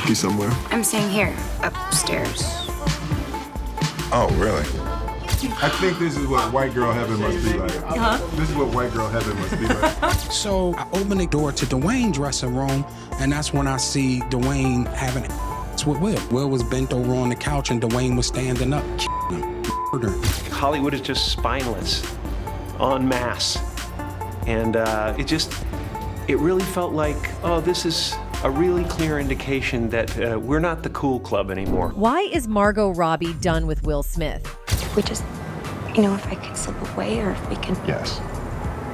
walk you somewhere. I'm staying here, upstairs. Oh, really? I think this is what white girl heaven must be like. This is what white girl heaven must be like. So I open the door to Dwayne's dressing room, and that's when I see Dwayne having it's with Will. Will was bent over on the couch, and Dwayne was standing up. Hollywood is just spineless, en masse. And it really felt like, oh, this is a really clear indication that we're not the cool club anymore. Why is Margot Robbie done with Will Smith? We just, if I could slip away or if we can. Yes.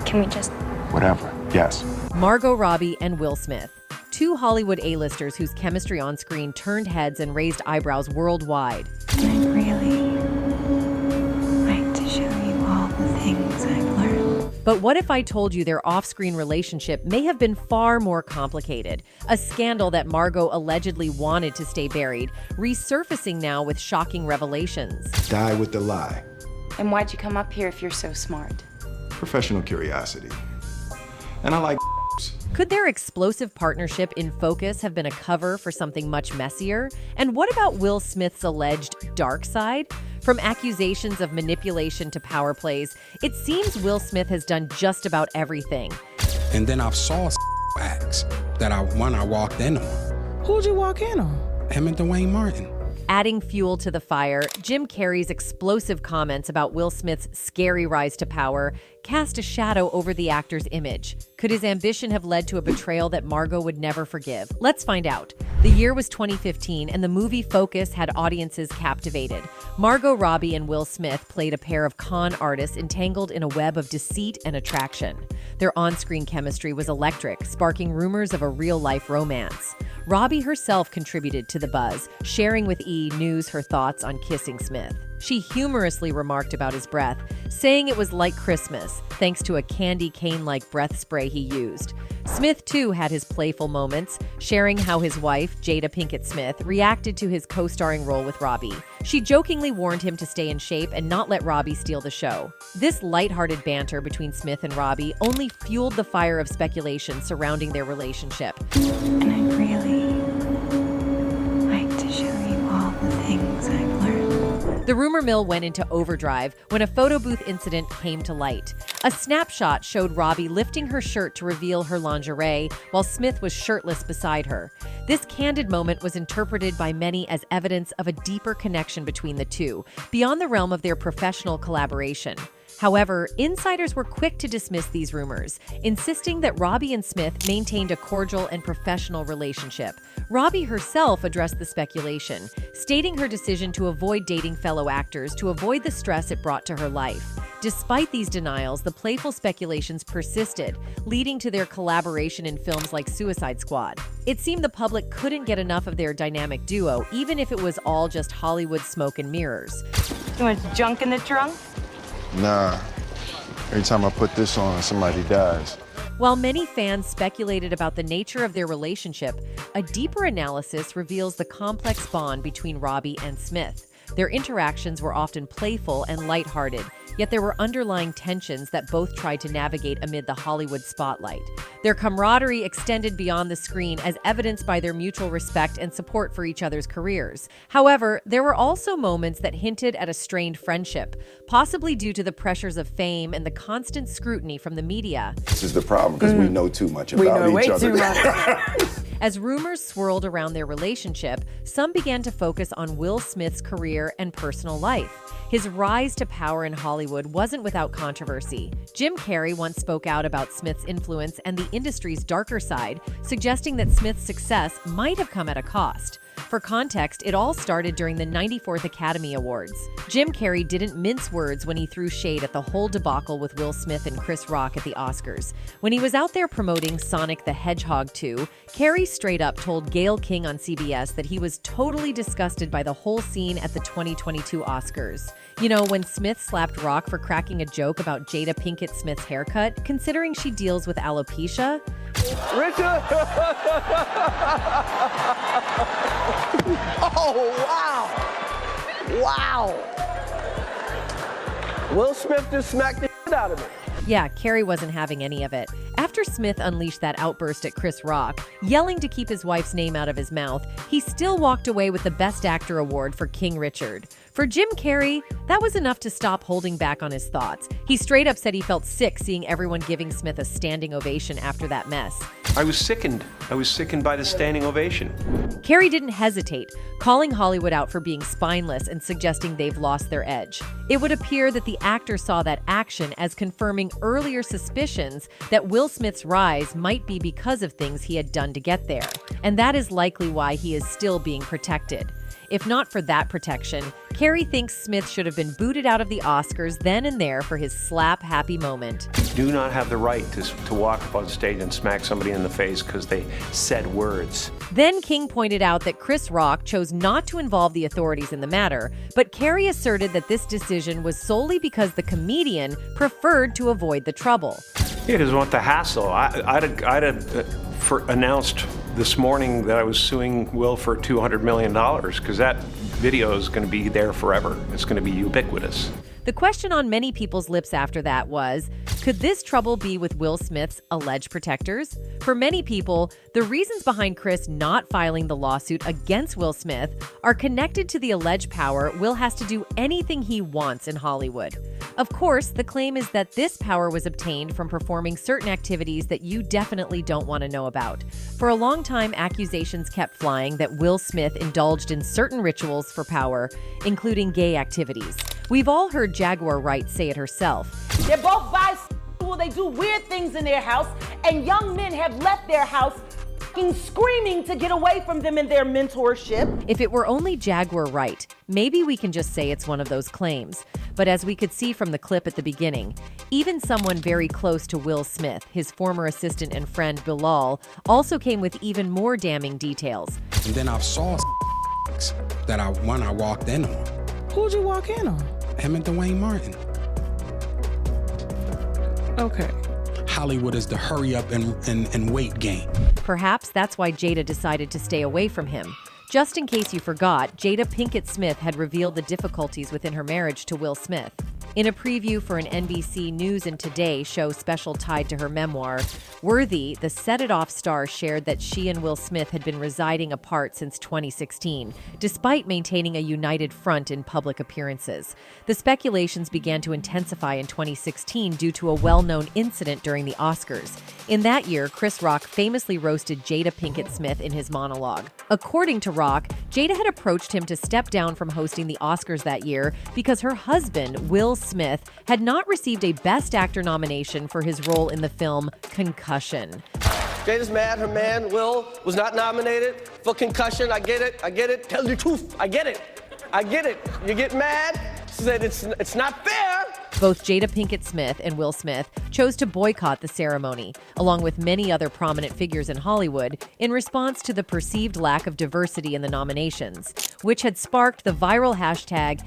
Can we just. Whatever. Yes. Margot Robbie and Will Smith, two Hollywood A-listers whose chemistry on screen turned heads and raised eyebrows worldwide. And I'd really like to show you all the things I've learned. But what if I told you their off-screen relationship may have been far more complicated? A scandal that Margot allegedly wanted to stay buried, resurfacing now with shocking revelations. Die with the lie. And why'd you come up here if you're so smart? Professional curiosity. And I like Could their explosive partnership in focus have been a cover for something much messier? And what about Will Smith's alleged dark side? From accusations of manipulation to power plays, it seems Will Smith has done just about everything. And then I saw acts that I walked in on. Who'd you walk in on? Him and Dwayne Martin. Adding fuel to the fire, Jim Carrey's explosive comments about Will Smith's scary rise to power cast a shadow over the actor's image. Could his ambition have led to a betrayal that Margot would never forgive? Let's find out. The year was 2015, and the movie Focus had audiences captivated. Margot Robbie and Will Smith played a pair of con artists entangled in a web of deceit and attraction. Their on-screen chemistry was electric, sparking rumors of a real-life romance. Robbie herself contributed to the buzz, sharing with E! News her thoughts on kissing Smith. She humorously remarked about his breath, saying it was like Christmas, thanks to a candy cane-like breath spray he used. Smith, too, had his playful moments, sharing how his wife, Jada Pinkett Smith, reacted to his co-starring role with Robbie. She jokingly warned him to stay in shape and not let Robbie steal the show. This lighthearted banter between Smith and Robbie only fueled the fire of speculation surrounding their relationship. And I'd really like to show you all the things I've learned. The rumor mill went into overdrive when a photo booth incident came to light. A snapshot showed Robbie lifting her shirt to reveal her lingerie while Smith was shirtless beside her. This candid moment was interpreted by many as evidence of a deeper connection between the two, beyond the realm of their professional collaboration. However, insiders were quick to dismiss these rumors, insisting that Robbie and Smith maintained a cordial and professional relationship. Robbie herself addressed the speculation, stating her decision to avoid dating fellow actors to avoid the stress it brought to her life. Despite these denials, the playful speculations persisted, leading to their collaboration in films like Suicide Squad. It seemed the public couldn't get enough of their dynamic duo, even if it was all just Hollywood smoke and mirrors. Too much junk in the trunk? Nah. Every time I put this on, somebody dies. While many fans speculated about the nature of their relationship, a deeper analysis reveals the complex bond between Robbie and Smith. Their interactions were often playful and lighthearted, yet there were underlying tensions that both tried to navigate amid the Hollywood spotlight. Their camaraderie extended beyond the screen as evidenced by their mutual respect and support for each other's careers. However, there were also moments that hinted at a strained friendship, possibly due to the pressures of fame and the constant scrutiny from the media. This is the problem, because we know too much about each other. We know way too much. As rumors swirled around their relationship, some began to focus on Will Smith's career and personal life. His rise to power in Hollywood wasn't without controversy. Jim Carrey once spoke out about Smith's influence and the industry's darker side, suggesting that Smith's success might have come at a cost. For context, it all started during the 94th Academy Awards. Jim Carrey didn't mince words when he threw shade at the whole debacle with Will Smith and Chris Rock at the Oscars. When he was out there promoting Sonic the Hedgehog 2, Carrey straight up told Gayle King on CBS that he was totally disgusted by the whole scene at the 2022 Oscars. You know, when Smith slapped Rock for cracking a joke about Jada Pinkett Smith's haircut, considering she deals with alopecia. Richard! Oh, wow. Wow. Will Smith just smacked the shit out of me. Yeah, Carrey wasn't having any of it. After After Smith unleashed that outburst at Chris Rock, yelling to keep his wife's name out of his mouth, he still walked away with the Best Actor award for King Richard. For Jim Carrey, that was enough to stop holding back on his thoughts. He straight up said he felt sick seeing everyone giving Smith a standing ovation after that mess. I was sickened. I was sickened by the standing ovation. Carrey didn't hesitate, calling Hollywood out for being spineless and suggesting they've lost their edge. It would appear that the actor saw that action as confirming earlier suspicions that Will Smith's rise might be because of things he had done to get there. And that is likely why he is still being protected. If not for that protection, Carrey thinks Smith should have been booted out of the Oscars then and there for his slap-happy moment. Do not have the right to walk up on stage and smack somebody in the face because they said words. Then King pointed out that Chris Rock chose not to involve the authorities in the matter, but Carrey asserted that this decision was solely because the comedian preferred to avoid the trouble. He doesn't want the hassle. I'd announced this morning that I was suing Will for $200 million because that video is going to be there forever. It's going to be ubiquitous. The question on many people's lips after that was, could this trouble be with Will Smith's alleged protectors? For many people, the reasons behind Chris not filing the lawsuit against Will Smith are connected to the alleged power Will has to do anything he wants in Hollywood. Of course, the claim is that this power was obtained from performing certain activities that you definitely don't want to know about. For a long time, accusations kept flying that Will Smith indulged in certain rituals for power, including gay activities. We've all heard Jaguar Wright say it herself. They're both bisexual. They do weird things in their house, and young men have left their house screaming to get away from them in their mentorship. If it were only Jaguar Wright, maybe we can just say it's one of those claims. But as we could see from the clip at the beginning, even someone very close to Will Smith, his former assistant and friend Bilal, also came with even more damning details. And then I saw that I walked in on. Who'd you walk in on? Him and Dwayne Martin. Okay. Hollywood is the hurry up and wait game. Perhaps that's why Jada decided to stay away from him. Just in case you forgot, Jada Pinkett Smith had revealed the difficulties within her marriage to Will Smith. In a preview for an NBC News and Today show special tied to her memoir, Worthy, the Set It Off star, shared that she and Will Smith had been residing apart since 2016, despite maintaining a united front in public appearances. The speculations began to intensify in 2016 due to a well-known incident during the Oscars. In that year, Chris Rock famously roasted Jada Pinkett Smith in his monologue. According to Rock, Jada had approached him to step down from hosting the Oscars that year because her husband, Will Smith, had not received a Best Actor nomination for his role in the film Concussion. Jada's mad her man, Will, was not nominated for Concussion. I get it. Tell the truth. I get it. You get mad? She said it's not fair. Both Jada Pinkett Smith and Will Smith chose to boycott the ceremony, along with many other prominent figures in Hollywood, in response to the perceived lack of diversity in the nominations, which had sparked the viral hashtag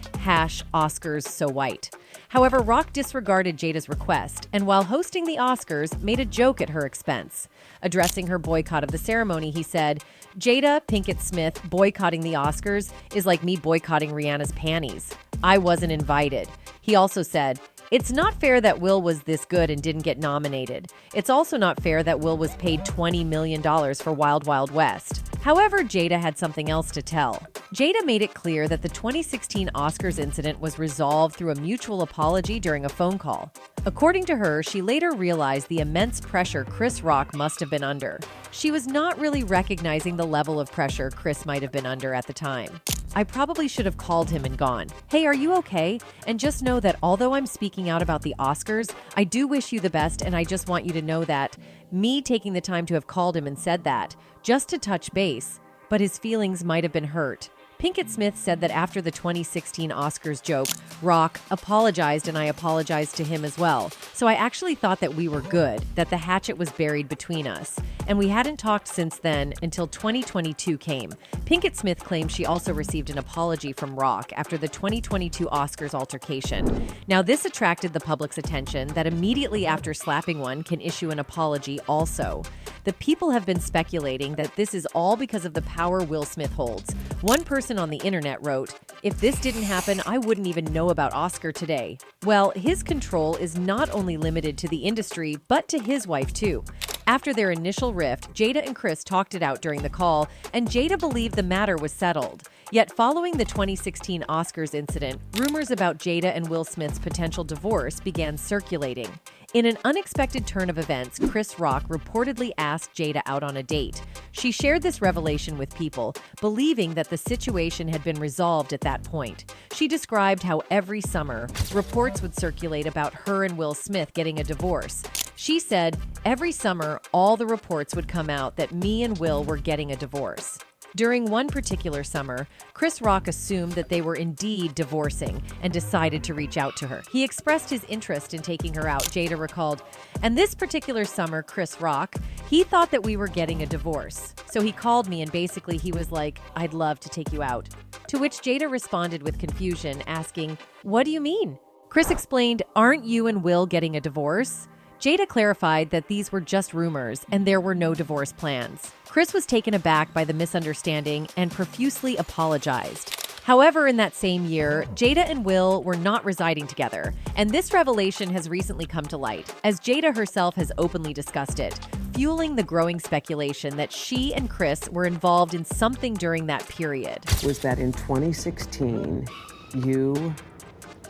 #OscarsSoWhite. However, Rock disregarded Jada's request, and while hosting the Oscars, made a joke at her expense. Addressing her boycott of the ceremony, he said, "Jada Pinkett Smith boycotting the Oscars is like me boycotting Rihanna's panties. I wasn't invited." He also said, "It's not fair that Will was this good and didn't get nominated. It's also not fair that Will was paid $20 million for Wild Wild West." However, Jada had something else to tell. Jada made it clear that the 2016 Oscars incident was resolved through a mutual apology during a phone call. According to her, she later realized the immense pressure Chris Rock must have been under. She was not really recognizing the level of pressure Chris might have been under at the time. "I probably should have called him and gone, 'Hey, are you okay? And just know that although I'm speaking out about the Oscars, I do wish you the best, and I just want you to know that me taking the time to have called him and said that, just to touch base, but his feelings might have been hurt." Pinkett Smith said that after the 2016 Oscars joke, Rock apologized and I apologized to him as well. "So I actually thought that we were good, that the hatchet was buried between us. And we hadn't talked since then until 2022 came." Pinkett Smith claimed she also received an apology from Rock after the 2022 Oscars altercation. Now, this attracted the public's attention that immediately after slapping one can issue an apology also. The people have been speculating that this is all because of the power Will Smith holds. One person on the internet wrote, "If this didn't happen, I wouldn't even know about Oscar today." Well, his control is not only limited to the industry, but to his wife too. After their initial rift, Jada and Chris talked it out during the call, and Jada believed the matter was settled. Yet following the 2016 Oscars incident, rumors about Jada and Will Smith's potential divorce began circulating. In an unexpected turn of events, Chris Rock reportedly asked Jada out on a date. She shared this revelation with People, believing that the situation had been resolved at that point. She described how every summer, reports would circulate about her and Will Smith getting a divorce. She said, "Every summer, all the reports would come out that me and Will were getting a divorce." During one particular summer, Chris Rock assumed that they were indeed divorcing and decided to reach out to her. He expressed his interest in taking her out, Jada recalled. And this particular summer, Chris Rock, he thought that we were getting a divorce. So he called me and basically he was like, "I'd love to take you out." To which Jada responded with confusion, asking, "What do you mean?" Chris explained, "Aren't you and Will getting a divorce?" Jada clarified that these were just rumors and there were no divorce plans. Chris was taken aback by the misunderstanding and profusely apologized. However, in that same year, Jada and Will were not residing together, and this revelation has recently come to light, as Jada herself has openly discussed it, fueling the growing speculation that she and Chris were involved in something during that period. Was that in 2016, you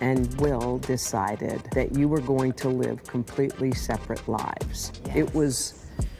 and Will decided that you were going to live completely separate lives. Yes. It was...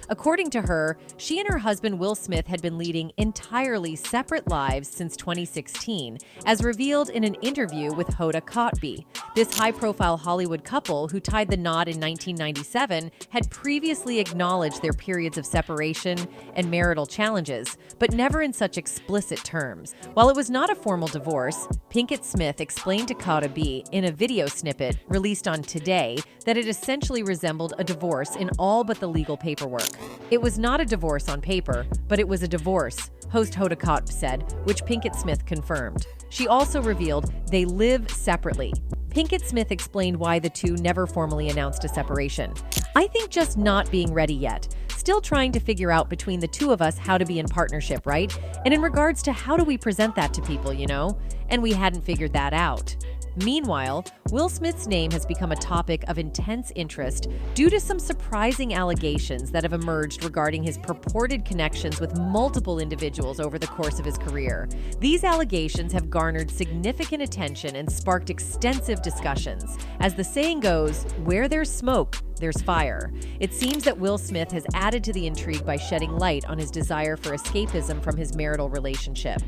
According to her, she and her husband Will Smith had been leading entirely separate lives since 2016, as revealed in an interview with Hoda Kotb. This high-profile Hollywood couple, who tied the knot in 1997, had previously acknowledged their periods of separation and marital challenges, but never in such explicit terms. While it was not a formal divorce, Pinkett Smith explained to Kotb in a video snippet released on Today that it essentially resembled a divorce in all but the legal paperwork. It was not a divorce on paper, but it was a divorce, host Hoda Kotb said, which Pinkett Smith confirmed. She also revealed they live separately. Pinkett Smith explained why the two never formally announced a separation. "I think just not being ready yet. Still trying to figure out between the two of us how to be in partnership, right? And in regards to how do we present that to people, you know? And we hadn't figured that out." Meanwhile, Will Smith's name has become a topic of intense interest due to some surprising allegations that have emerged regarding his purported connections with multiple individuals over the course of his career. These allegations have garnered significant attention and sparked extensive discussions. As the saying goes, where there's smoke, there's fire. It seems that Will Smith has added to the intrigue by shedding light on his desire for escapism from his marital relationship.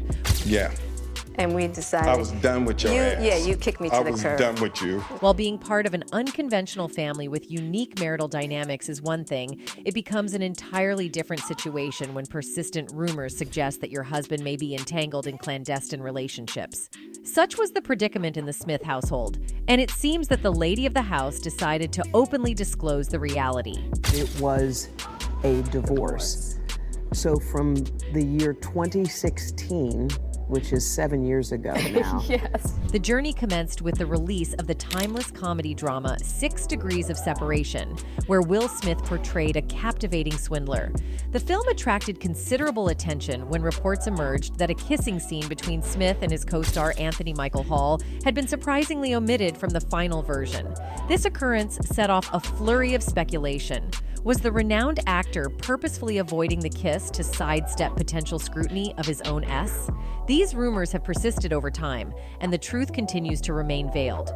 Yeah. And we decided... I was done with your ass. Yeah, you kicked me to the curb. I was done with you. While being part of an unconventional family with unique marital dynamics is one thing, it becomes an entirely different situation when persistent rumors suggest that your husband may be entangled in clandestine relationships. Such was the predicament in the Smith household, and it seems that the lady of the house decided to openly disclose the reality. It was a divorce. So from the year 2016, which is 7 years ago now. Yes. The journey commenced with the release of the timeless comedy drama 6 Degrees of Separation, where Will Smith portrayed a captivating swindler. The film attracted considerable attention when reports emerged that a kissing scene between Smith and his co-star Anthony Michael Hall had been surprisingly omitted from the final version. This occurrence set off a flurry of speculation. Was the renowned actor purposefully avoiding the kiss to sidestep potential scrutiny of his own S? These rumors have persisted over time, and the truth continues to remain veiled.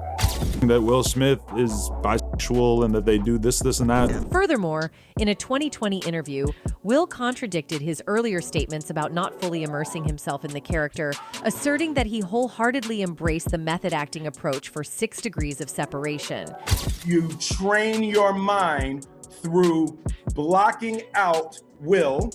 That Will Smith is bisexual and that they do this, and that. Furthermore, in a 2020 interview, Will contradicted his earlier statements about not fully immersing himself in the character, asserting that he wholeheartedly embraced the method acting approach for 6 Degrees of Separation. You train your mind through blocking out Will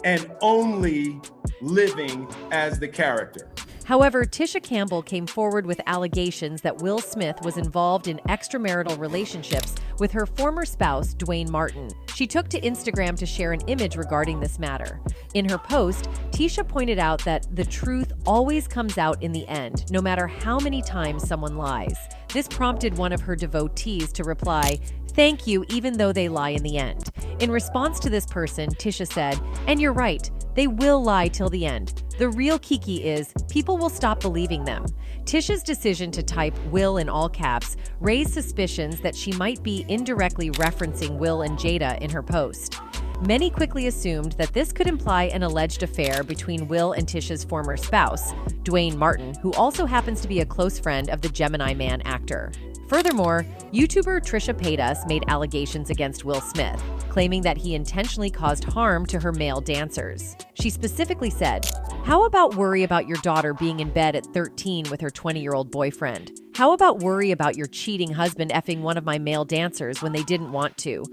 and only living as the character. However, Tisha Campbell came forward with allegations that Will Smith was involved in extramarital relationships with her former spouse, Dwayne Martin. She took to Instagram to share an image regarding this matter. In her post, Tisha pointed out that the truth always comes out in the end, no matter how many times someone lies. This prompted one of her devotees to reply, "Thank you, even though they lie in the end." In response to this person, Tisha said, "And you're right, They will lie till the end. The real kiki is people will stop believing them. Tish's decision to type Will in all caps raised suspicions that she might be indirectly referencing Will and Jada in her post. Many quickly assumed that this could imply an alleged affair between Will and Tish's former spouse, Dwayne Martin, who also happens to be a close friend of the Gemini Man actor. Furthermore, YouTuber Trisha Paytas made allegations against Will Smith, claiming that he intentionally caused harm to her male dancers. She specifically said, "How about worry about your daughter being in bed at 13 with her 20-year-old boyfriend? How about worry about your cheating husband effing one of my male dancers when they didn't want to?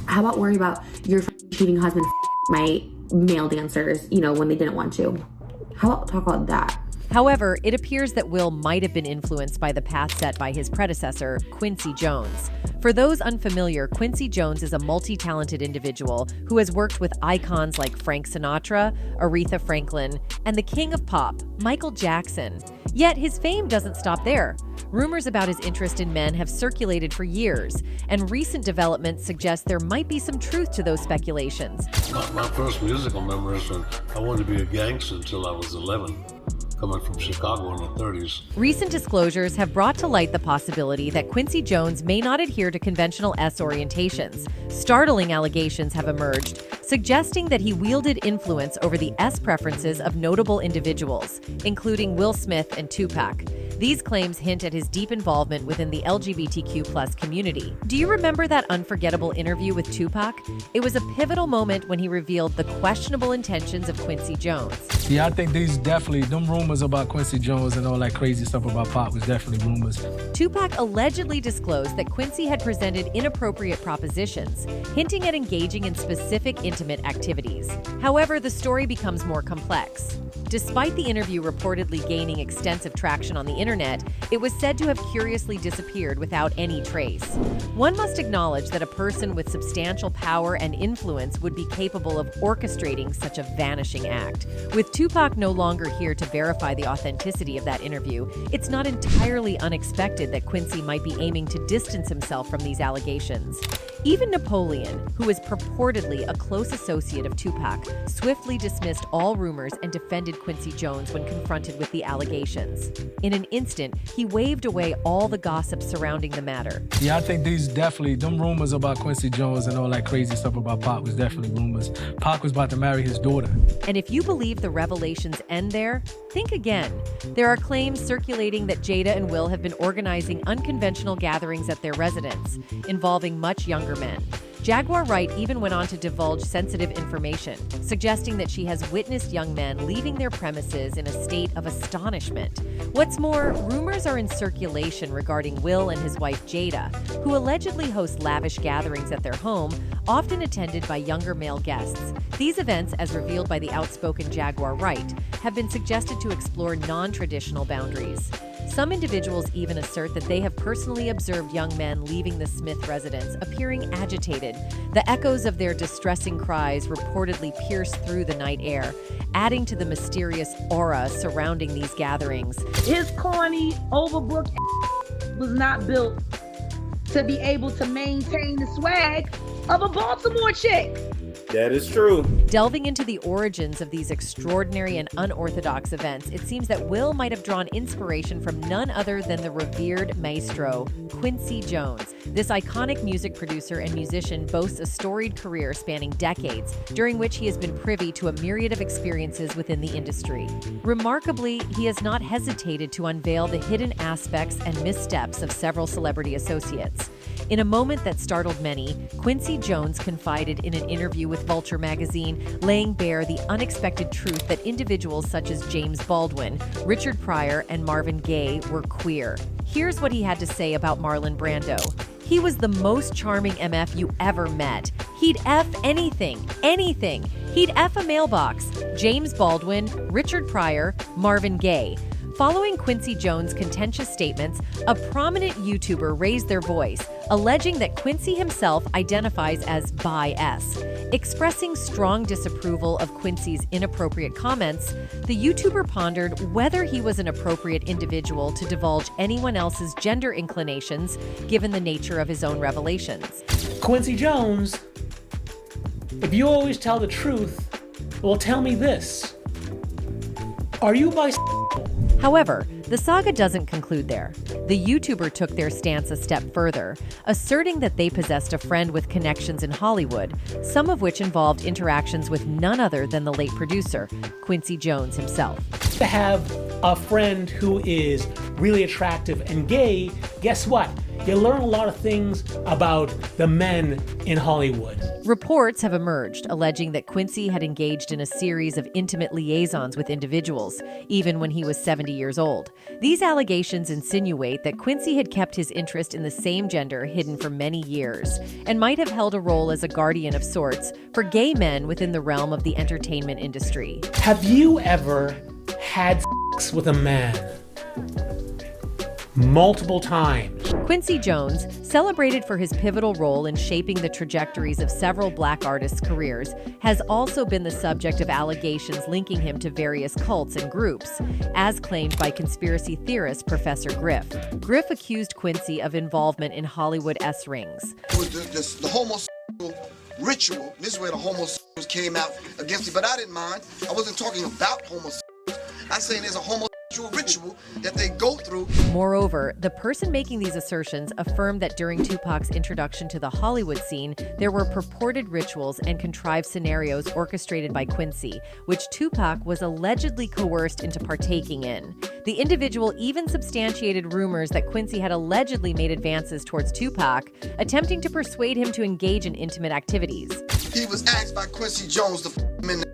How about worry about your cheating husband my male dancers, when they didn't want to? How about talk about that?" However, it appears that Will might have been influenced by the path set by his predecessor, Quincy Jones. For those unfamiliar, Quincy Jones is a multi-talented individual who has worked with icons like Frank Sinatra, Aretha Franklin, and the king of pop, Michael Jackson. Yet his fame doesn't stop there. Rumors about his interest in men have circulated for years, and recent developments suggest there might be some truth to those speculations. My first musical memories when I wanted to be a gangster until I was 11. Coming from Chicago in the 30s. Recent disclosures have brought to light the possibility that Quincy Jones may not adhere to conventional S orientations. Startling allegations have emerged, suggesting that he wielded influence over the S preferences of notable individuals, including Will Smith and Tupac. These claims hint at his deep involvement within the LGBTQ+ community. Do you remember that unforgettable interview with Tupac? It was a pivotal moment when he revealed the questionable intentions of Quincy Jones. Yeah, I think them rumors about Quincy Jones and all that crazy stuff about Pop was definitely rumors. Tupac allegedly disclosed that Quincy had presented inappropriate propositions, hinting at engaging in specific intimate activities. However, the story becomes more complex. Despite the interview reportedly gaining extensive traction on the internet, it was said to have curiously disappeared without any trace. One must acknowledge that a person with substantial power and influence would be capable of orchestrating such a vanishing act. With Tupac no longer here to verify the authenticity of that interview, it's not entirely unexpected that Quincy might be aiming to distance himself from these allegations. Even Napoleon, who is purportedly a close associate of Tupac, swiftly dismissed all rumors and defended Quincy Jones when confronted with the allegations. In an instant, he waved away all the gossip surrounding the matter. Yeah, I think them rumors about Quincy Jones and all that crazy stuff about Pop was definitely rumors. Pac was about to marry his daughter. And if you believe the revelations end there, think again. There are claims circulating that Jada and Will have been organizing unconventional gatherings at their residence, involving much younger men. Jaguar Wright even went on to divulge sensitive information, suggesting that she has witnessed young men leaving their premises in a state of astonishment. What's more, rumors are in circulation regarding Will and his wife Jada, who allegedly host lavish gatherings at their home, often attended by younger male guests. These events, as revealed by the outspoken Jaguar Wright, have been suggested to explore non-traditional boundaries. Some individuals even assert that they have personally observed young men leaving the Smith residence appearing agitated. The echoes of their distressing cries reportedly pierce through the night air, adding to the mysterious aura surrounding these gatherings. His corny, overbooked was not built to be able to maintain the swag of a Baltimore chick. That is true. Delving into the origins of these extraordinary and unorthodox events, it seems that Will might have drawn inspiration from none other than the revered maestro, Quincy Jones. This iconic music producer and musician boasts a storied career spanning decades, during which he has been privy to a myriad of experiences within the industry. Remarkably, he has not hesitated to unveil the hidden aspects and missteps of several celebrity associates. In a moment that startled many, Quincy Jones confided in an interview with Vulture magazine, laying bare the unexpected truth that individuals such as James Baldwin, Richard Pryor, and Marvin Gaye were queer. Here's what he had to say about Marlon Brando. He was the most charming MF you ever met. He'd F anything. He'd F a mailbox. James Baldwin, Richard Pryor, Marvin Gaye. Following Quincy Jones' contentious statements, a prominent YouTuber raised their voice, alleging that Quincy himself identifies as bi-S. Expressing strong disapproval of Quincy's inappropriate comments, the YouTuber pondered whether he was an appropriate individual to divulge anyone else's gender inclinations, given the nature of his own revelations. Quincy Jones, if you always tell the truth, Well, tell me this. Are you bisexual? However, the saga doesn't conclude there. The YouTuber took their stance a step further, asserting that they possessed a friend with connections in Hollywood, some of which involved interactions with none other than the late producer, Quincy Jones himself. To have a friend who is really attractive and gay, guess what? You learn a lot of things about the men in Hollywood. Reports have emerged alleging that Quincy had engaged in a series of intimate liaisons with individuals, even when he was 70 years old. These allegations insinuate that Quincy had kept his interest in the same gender hidden for many years, and might have held a role as a guardian of sorts for gay men within the realm of the entertainment industry. Have you ever had sex with a man? Multiple times. Quincy Jones, celebrated for his pivotal role in shaping the trajectories of several black artists' careers, has also been the subject of allegations linking him to various cults and groups, as claimed by conspiracy theorist Professor Griff. Griff accused Quincy of involvement in Hollywood S-rings. The homosexual ritual, this is where the homosexuals came out against me, but I didn't mind. I wasn't talking about homosexuals. I'm saying there's a homosexual ritual that they go through. Moreover, the person making these assertions affirmed that during Tupac's introduction to the Hollywood scene, there were purported rituals and contrived scenarios orchestrated by Quincy, which Tupac was allegedly coerced into partaking in. The individual even substantiated rumors that Quincy had allegedly made advances towards Tupac, attempting to persuade him to engage in intimate activities. He was asked by Quincy Jones to f him in the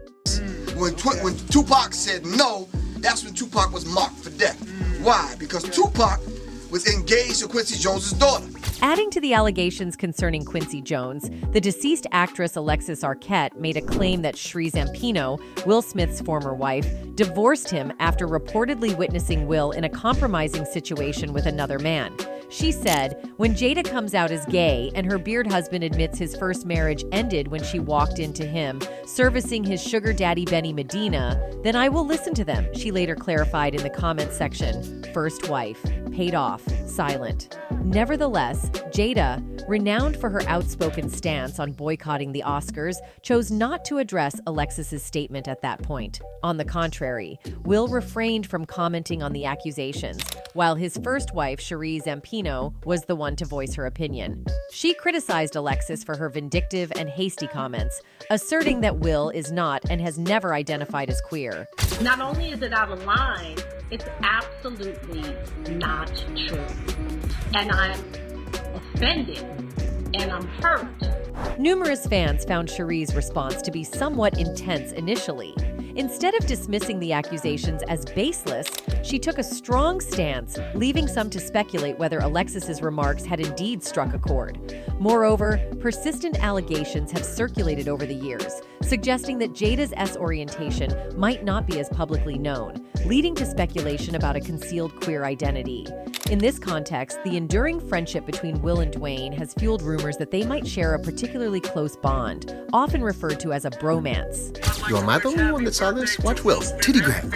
when Tupac said no, that's when Tupac was marked for death. Why? Because Tupac was engaged to Quincy Jones's daughter. Adding to the allegations concerning Quincy Jones, the deceased actress Alexis Arquette made a claim that Sheree Zampino, Will Smith's former wife, divorced him after reportedly witnessing Will in a compromising situation with another man. She said, when Jada comes out as gay and her beard husband admits his first marriage ended when she walked into him, servicing his sugar daddy Benny Medina, then I will listen to them, she later clarified in the comments section. First wife, paid off, silent. Nevertheless, Jada, renowned for her outspoken stance on boycotting the Oscars, chose not to address Alexis's statement at that point. On the contrary, Will refrained from commenting on the accusations, while his first wife, Sheree Zampino, was the one to voice her opinion. She criticized Alexis for her vindictive and hasty comments, asserting that Will is not and has never identified as queer. Not only is it out of line, it's absolutely not true. And I'm offended and I'm hurt. Numerous fans found Sheree's response to be somewhat intense initially. Instead of dismissing the accusations as baseless, she took a strong stance, leaving some to speculate whether Alexis's remarks had indeed struck a chord. Moreover, persistent allegations have circulated over the years, suggesting that Jada's S orientation might not be as publicly known, leading to speculation about a concealed queer identity. In this context, the enduring friendship between Will and Dwayne has fueled rumors that they might share a particularly close bond, often referred to as a bromance. Yo, am I the only one that saw this? Watch Will. Titty grab.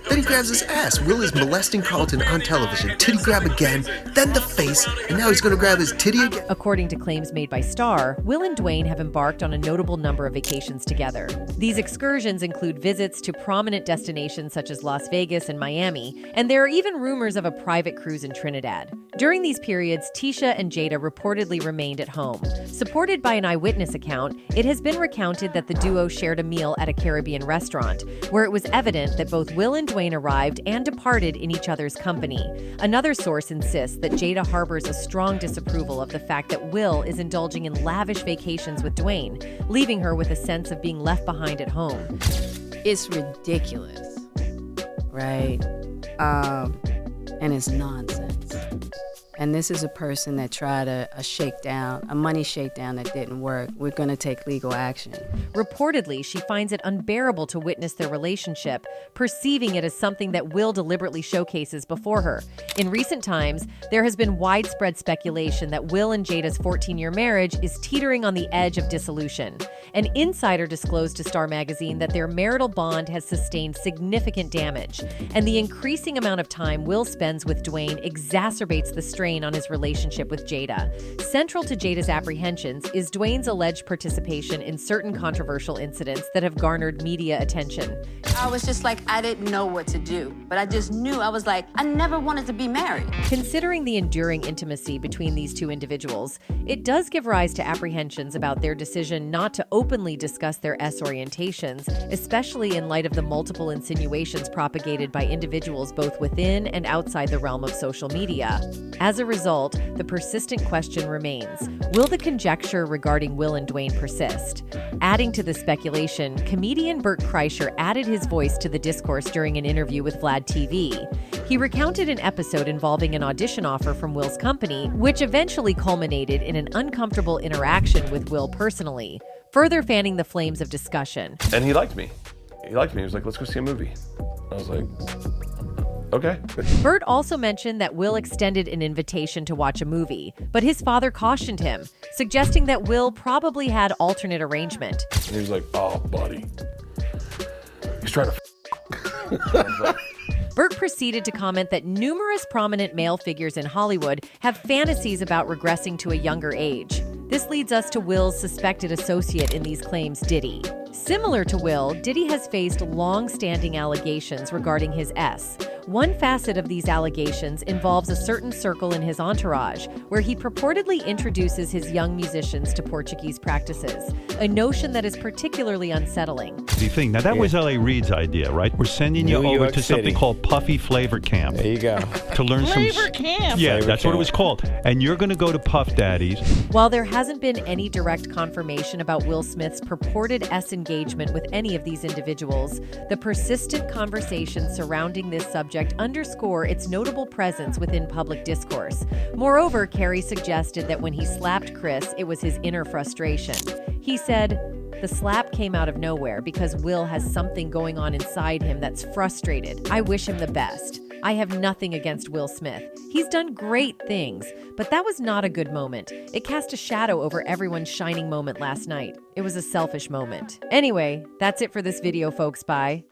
Then he grabs his ass. Will is molesting Carlton on television. Titty grab again, then the face, and now he's gonna grab his titty again. According to claims made by Star, Will and Dwayne have embarked on a notable number of vacations together. These excursions include visits to prominent destinations such as Las Vegas and Miami, and there are even rumors of a private cruise in Trinidad. During these periods, Tisha and Jada reportedly remained at home. Supported by an eyewitness account, it has been recounted that the duo shared a meal at a Caribbean restaurant, where it was evident that both Will and Dwayne arrived and departed in each other's company. Another source insists that Jada harbors a strong disapproval of the fact that Will is indulging in lavish vacations with Dwayne, leaving her with a sense of being left behind at home. It's ridiculous, right? And it's nonsense. And this is a person that tried a shakedown, a money shakedown that didn't work. We're going to take legal action. Reportedly, she finds it unbearable to witness their relationship, perceiving it as something that Will deliberately showcases before her. In recent times, there has been widespread speculation that Will and Jada's 14-year marriage is teetering on the edge of dissolution. An insider disclosed to Star Magazine that their marital bond has sustained significant damage, and the increasing amount of time Will spends with Dwayne exacerbates the strain strain on his relationship with Jada. Central to Jada's apprehensions is Dwayne's alleged participation in certain controversial incidents that have garnered media attention. I was just like, I didn't know what to do, but I just knew. I was like, I never wanted to be married. Considering the enduring intimacy between these two individuals, it does give rise to apprehensions about their decision not to openly discuss their S orientations, especially in light of the multiple insinuations propagated by individuals both within and outside the realm of social media. As a result, the persistent question remains, will the conjecture regarding Will and Dwayne persist? Adding to the speculation, comedian Bert Kreischer added his voice to the discourse during an interview with Vlad TV. He recounted an episode involving an audition offer from Will's company, which eventually culminated in an uncomfortable interaction with Will personally, further fanning the flames of discussion. And he liked me. He liked me. He was like, let's go see a movie. I was like, okay. Bert also mentioned that Will extended an invitation to watch a movie, but his father cautioned him, suggesting that Will probably had alternate arrangement. And he was like, oh, buddy. He's trying to I was like, Bert proceeded to comment that numerous prominent male figures in Hollywood have fantasies about regressing to a younger age. This leads us to Will's suspected associate in these claims, Diddy. Similar to Will, Diddy has faced long-standing allegations regarding his S. One facet of these allegations involves a certain circle in his entourage, where he purportedly introduces his young musicians to Portuguese practices, a notion that is particularly unsettling. The thing. Now, that was L.A. Reid's idea, right? We're sending you New over York to City. something called Puffy Flavor Camp. There you go. To learn Flavor Camp. Yeah, Flavor that's what it Camp. was called. And you're going to go to Puff Daddy's. While there hasn't been any direct confirmation about Will Smith's purported S engagement with any of these individuals, the persistent conversations surrounding this subject underscore its notable presence within public discourse. Moreover, Carey suggested that when he slapped Chris, it was his inner frustration. He said, "The slap came out of nowhere because Will has something going on inside him that's frustrated. I wish him the best. I have nothing against Will Smith. He's done great things, but that was not a good moment. It cast a shadow over everyone's shining moment last night. It was a selfish moment." Anyway, that's it for this video, folks. Bye.